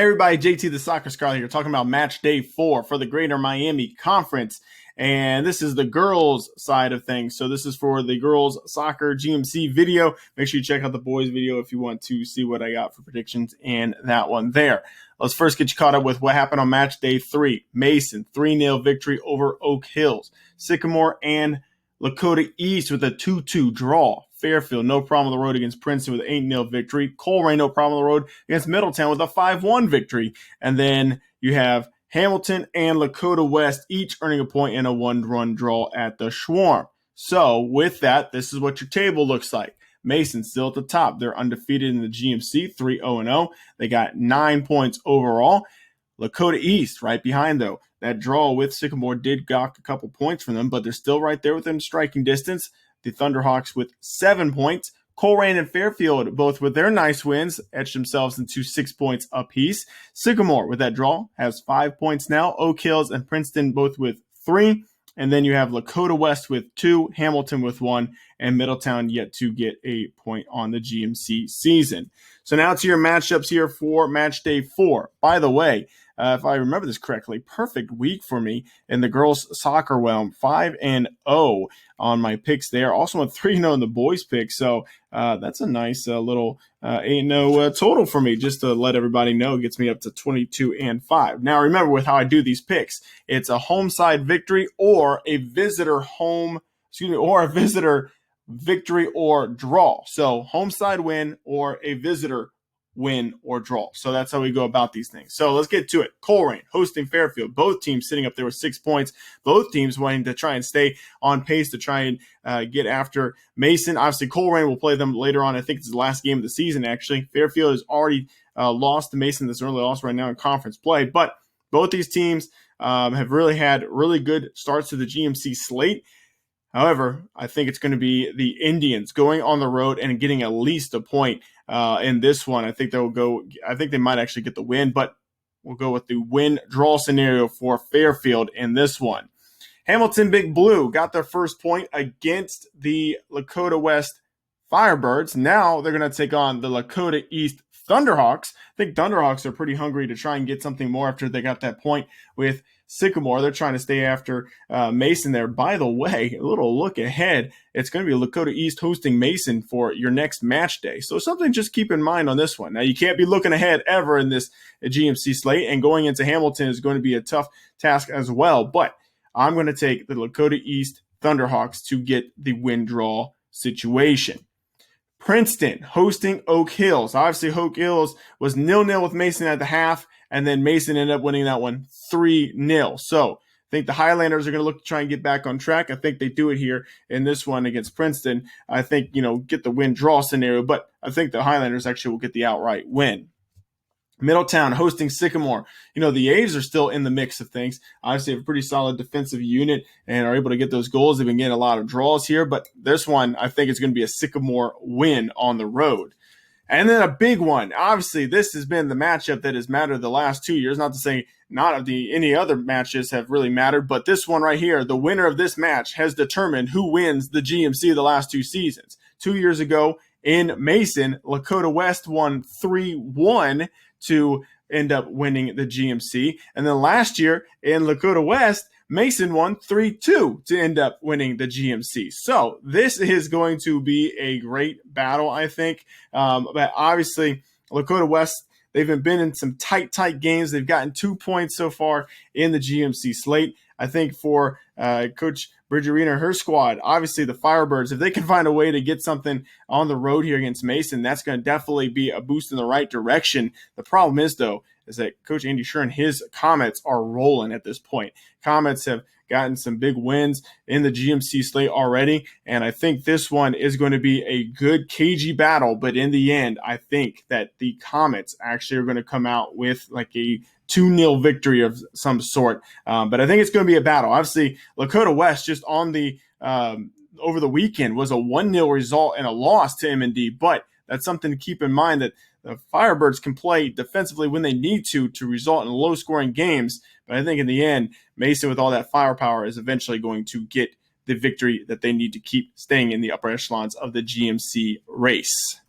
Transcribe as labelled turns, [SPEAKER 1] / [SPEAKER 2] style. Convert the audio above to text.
[SPEAKER 1] Everybody, JT the Soccer Scholar here, talking about match day 4 for the Greater Miami Conference. And this is the girls side of things. So this is for the girls soccer GMC video. Make sure you check out the boys video if you want to see what I got for predictions in that one there. Let's first get you caught up with what happened on match day 3. Mason, 3-0 victory over Oak Hills. Sycamore and Lakota East with a 2-2 draw. Fairfield, no problem on the road against Princeton with an 8-0 victory. Colerain, no problem on the road against Middletown with a 5-1 victory. And then you have Hamilton and Lakota West each earning a point in a 1-run draw at the Schwarm. So with that, this is what your table looks like. Mason still at the top. They're undefeated in the GMC, 3-0-0. They got 9 points overall. Lakota East right behind, though. That draw with Sycamore did gawk a couple points from them, but they're still right there within striking distance. The Thunderhawks with 7 points. Colerain and Fairfield, both with their nice wins, etched themselves into 6 points apiece. Sycamore, with that draw, has 5 points now. Oak Hills and Princeton both with 3. And then you have Lakota West with 2, Hamilton with 1, and Middletown yet to get a point on the GMC season. So now to your matchups here for match day 4. By the way, if I remember this correctly, perfect week for me in the girls soccer realm. 5-0 on my picks there. Also went 3-0 in the boys pick. So that's a nice little 8-0 total for me, just to let everybody know. It gets me up to 22-5. Now remember, with how I do these picks, it's a home side victory or a visitor victory or draw. So home side win or a visitor win or draw. So that's how we go about these things. So let's get to it. Colerain hosting Fairfield. Both teams sitting up there with 6 points. Both teams wanting to try and stay on pace to try and get after Mason. Obviously, Colerain will play them later on. I think it's the last game of the season, actually. Fairfield has already lost to Mason. This early loss right now in conference play. But both these teams have really had really good starts to the GMC slate. However, I think it's going to be the Indians going on the road and getting at least a point in this one. I think they might actually get the win, but we'll go with the win-draw scenario for Fairfield in this one. Hamilton Big Blue got their first point against the Lakota West Firebirds. Now they're going to take on the Lakota East Thunderhawks. I think Thunderhawks are pretty hungry to try and get something more after they got that point with Sycamore. They're trying to stay after Mason there. By the way, a little look ahead. It's going to be Lakota East hosting Mason for your next match day. So something just keep in mind on this one. Now, you can't be looking ahead ever in this GMC slate, and going into Hamilton is going to be a tough task as well. But I'm going to take the Lakota East Thunderhawks to get the win-draw situation. Princeton hosting Oak Hills. Obviously, Oak Hills was 0-0 with Mason at the half, and then Mason ended up winning that one 3-0. So I think the Highlanders are going to look to try and get back on track. I think they do it here in this one against Princeton. I think, get the win-draw scenario, but I think the Highlanders actually will get the outright win. Middletown hosting Sycamore. The A's are still in the mix of things. Obviously, have a pretty solid defensive unit and are able to get those goals. They've been getting a lot of draws here, but this one, I think, is going to be a Sycamore win on the road. And then a big one. Obviously, this has been the matchup that has mattered the last 2 years. Not to say any other matches have really mattered, but this one right here, the winner of this match has determined who wins the GMC the last 2 seasons. 2 years ago in Mason, Lakota West won 3-1 to end up winning the GMC. And then last year in Lakota West, Mason won 3-2 to end up winning the GMC. So this is going to be a great battle, I think. But obviously, Lakota West, they've been in some tight games. They've gotten 2 points so far in the GMC slate. I think for Coach Bridgerina and her squad, obviously the Firebirds, if they can find a way to get something on the road here against Mason, that's going to definitely be a boost in the right direction. The problem is, though, is that Coach Andy Scher and his Comets are rolling at this point. Comets have gotten some big wins in the GMC slate already, and I think this one is going to be a good cagey battle, but in the end, I think that the Comets actually are going to come out with like a 2-0 victory of some sort. But I think it's going to be a battle. Obviously, Lakota West just on the over the weekend was a 1-0 result and a loss to M&D, but that's something to keep in mind, that the Firebirds can play defensively when they need to result in low-scoring games. But I think in the end, Mason, with all that firepower, is eventually going to get the victory that they need to keep staying in the upper echelons of the GMC race.